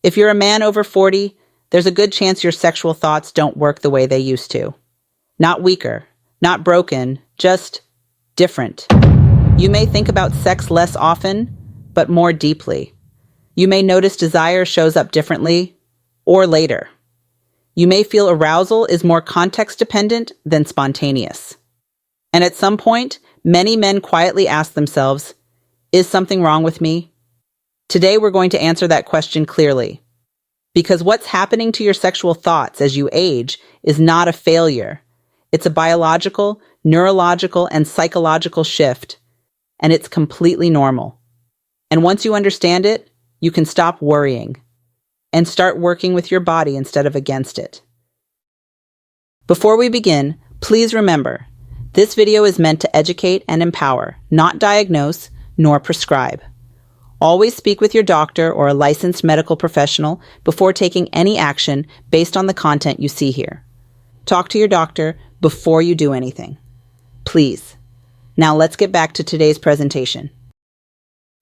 If you're a man over 40, there's a good chance your sexual thoughts don't work the way they used to. Not weaker, not broken, just different. You may think about sex less often, but more deeply. You may notice desire shows up differently or later. You may feel arousal is more context-dependent than spontaneous. And at some point, many men quietly ask themselves, is something wrong with me? Today, we're going to answer that question clearly. Because what's happening to your sexual thoughts as you age is not a failure. It's a biological, neurological, and psychological shift, and it's completely normal. And once you understand it, you can stop worrying and start working with your body instead of against it. Before we begin, please remember, this video is meant to educate and empower, not diagnose nor prescribe. Always speak with your doctor or a licensed medical professional before taking any action based on the content you see here. Talk to your doctor before you do anything. Please. Now let's get back to today's presentation.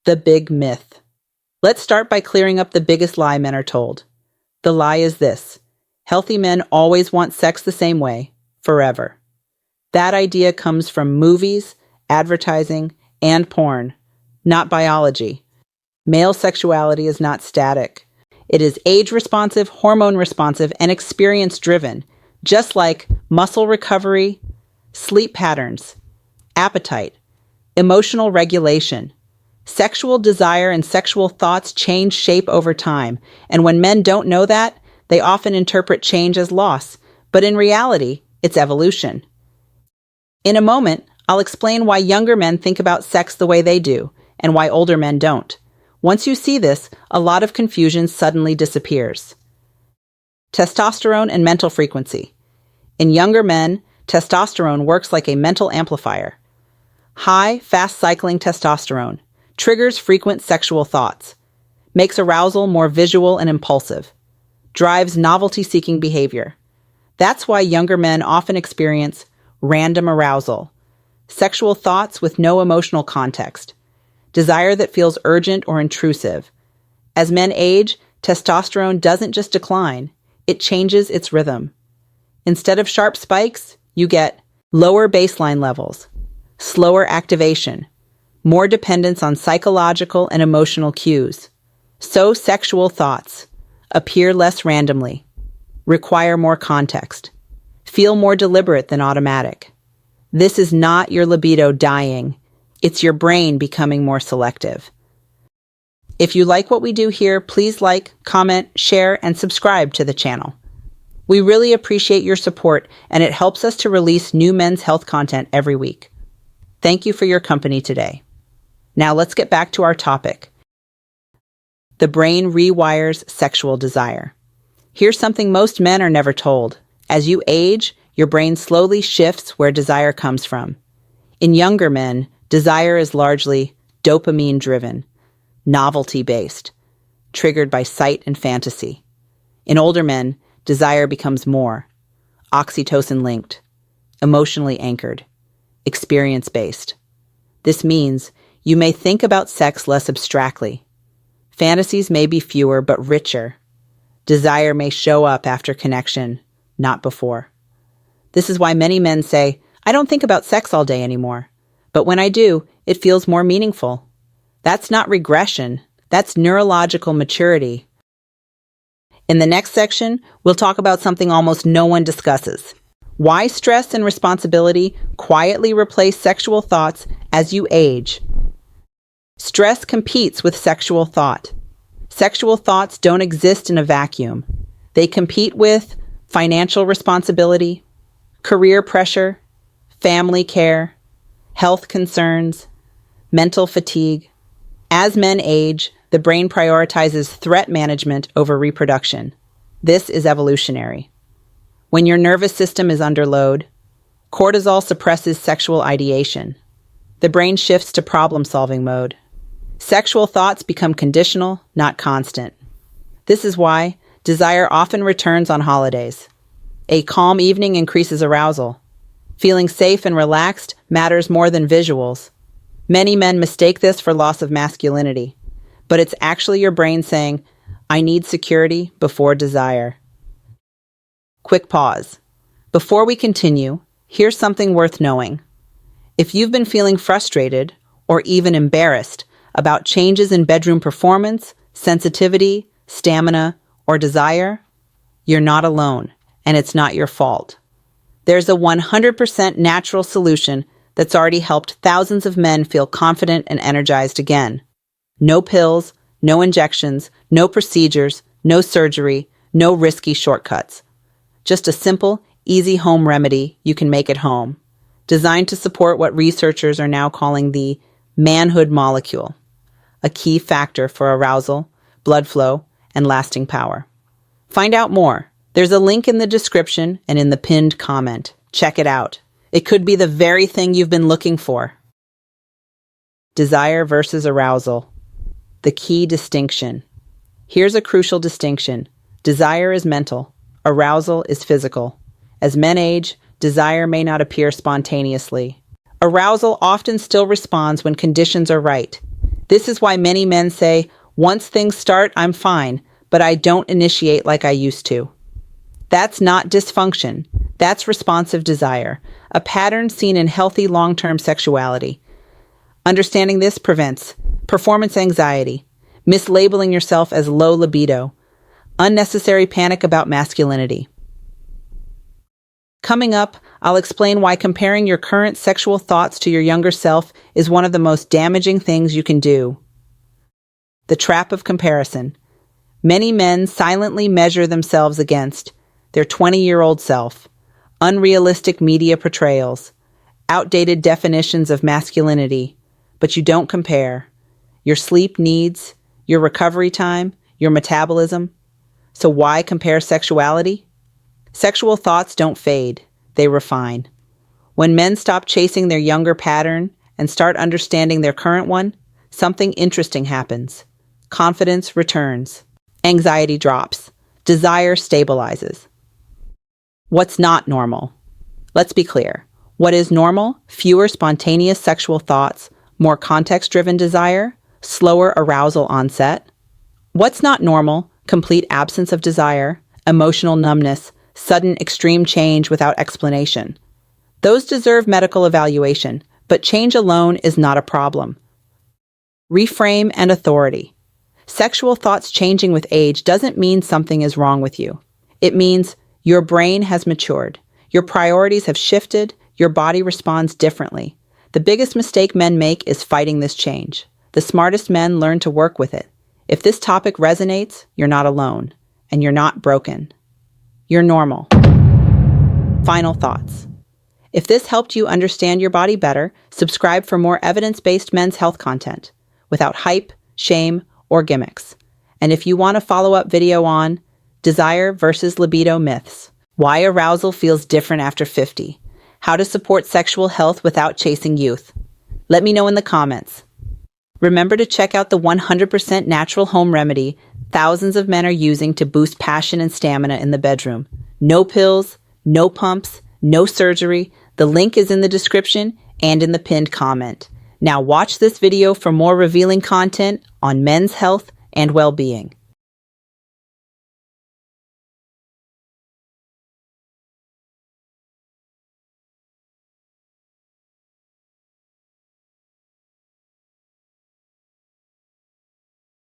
The big myth. Let's start by clearing up the biggest lie men are told. The lie is this: healthy men always want sex the same way, forever. That idea comes from movies, advertising, and porn, not biology. Male sexuality is not static. It is age-responsive, hormone-responsive, and experience-driven, just like muscle recovery, sleep patterns, appetite, emotional regulation. Sexual desire and sexual thoughts change shape over time, and when men don't know that, they often interpret change as loss, but in reality, it's evolution. In a moment, I'll explain why younger men think about sex the way they do, and why older men don't. Once you see this, a lot of confusion suddenly disappears. Testosterone and mental frequency. In younger men, testosterone works like a mental amplifier. High, fast-cycling testosterone triggers frequent sexual thoughts, makes arousal more visual and impulsive, drives novelty-seeking behavior. That's why younger men often experience random arousal, sexual thoughts with no emotional context, desire that feels urgent or intrusive. As men age, testosterone doesn't just decline, it changes its rhythm. Instead of sharp spikes, you get lower baseline levels, slower activation, more dependence on psychological and emotional cues. So sexual thoughts appear less randomly, require more context, feel more deliberate than automatic. This is not your libido dying. It's your brain becoming more selective. If you like what we do here, please like, comment, share, and subscribe to the channel. We really appreciate your support, and it helps us to release new men's health content every week. Thank you for your company today. Now let's get back to our topic. The brain rewires sexual desire. Here's something most men are never told. As you age, your brain slowly shifts where desire comes from. In younger men, desire is largely dopamine-driven, novelty-based, triggered by sight and fantasy. In older men, desire becomes more oxytocin-linked, emotionally anchored, experience-based. This means you may think about sex less abstractly. Fantasies may be fewer but richer. Desire may show up after connection, not before. This is why many men say, I don't think about sex all day anymore. But when I do, it feels more meaningful. That's not regression. That's neurological maturity. In the next section, we'll talk about something almost no one discusses. Why stress and responsibility quietly replace sexual thoughts as you age. Stress competes with sexual thought. Sexual thoughts don't exist in a vacuum. They compete with financial responsibility, career pressure, family care, health concerns, mental fatigue. As men age, the brain prioritizes threat management over reproduction. This is evolutionary. When your nervous system is under load, cortisol suppresses sexual ideation. The brain shifts to problem-solving mode. Sexual thoughts become conditional, not constant. This is why desire often returns on holidays. A calm evening increases arousal. Feeling safe and relaxed matters more than visuals. Many men mistake this for loss of masculinity, but it's actually your brain saying, I need security before desire. Quick pause. Before we continue, here's something worth knowing. If you've been feeling frustrated or even embarrassed about changes in bedroom performance, sensitivity, stamina, or desire, you're not alone, and it's not your fault. There's a 100% natural solution that's already helped thousands of men feel confident and energized again. No pills, no injections, no procedures, no surgery, no risky shortcuts. Just a simple, easy home remedy you can make at home, designed to support what researchers are now calling the manhood molecule, a key factor for arousal, blood flow, and lasting power. Find out more. There's a link in the description and in the pinned comment. Check it out. It could be the very thing you've been looking for. Desire versus arousal. The key distinction. Here's a crucial distinction. Desire is mental. Arousal is physical. As men age, desire may not appear spontaneously. Arousal often still responds when conditions are right. This is why many men say, "Once things start, I'm fine, but I don't initiate like I used to." That's not dysfunction. That's responsive desire, a pattern seen in healthy long-term sexuality. Understanding this prevents performance anxiety, mislabeling yourself as low libido, unnecessary panic about masculinity. Coming up, I'll explain why comparing your current sexual thoughts to your younger self is one of the most damaging things you can do. The trap of comparison. Many men silently measure themselves against their 20-year-old self, unrealistic media portrayals, outdated definitions of masculinity, but you don't compare your sleep needs, your recovery time, your metabolism. So why compare sexuality? Sexual thoughts don't fade, they refine. When men stop chasing their younger pattern and start understanding their current one, something interesting happens. Confidence returns. Anxiety drops. Desire stabilizes. What's not normal? Let's be clear. What is normal? Fewer spontaneous sexual thoughts, more context-driven desire, slower arousal onset. What's not normal? Complete absence of desire, emotional numbness, sudden extreme change without explanation. Those deserve medical evaluation, but change alone is not a problem. Reframe and authority. Sexual thoughts changing with age doesn't mean something is wrong with you. It means your brain has matured. Your priorities have shifted. Your body responds differently. The biggest mistake men make is fighting this change. The smartest men learn to work with it. If this topic resonates, you're not alone, and you're not broken. You're normal. Final thoughts. If this helped you understand your body better, subscribe for more evidence-based men's health content, without hype, shame, or gimmicks. And if you want a follow-up video on desire versus libido myths, why arousal feels different after 50, how to support sexual health without chasing youth, let me know in the comments. Remember to check out the 100% natural home remedy thousands of men are using to boost passion and stamina in the bedroom. No pills, no pumps, no surgery. The link is in the description and in the pinned comment. Now watch this video for more revealing content on men's health and well-being.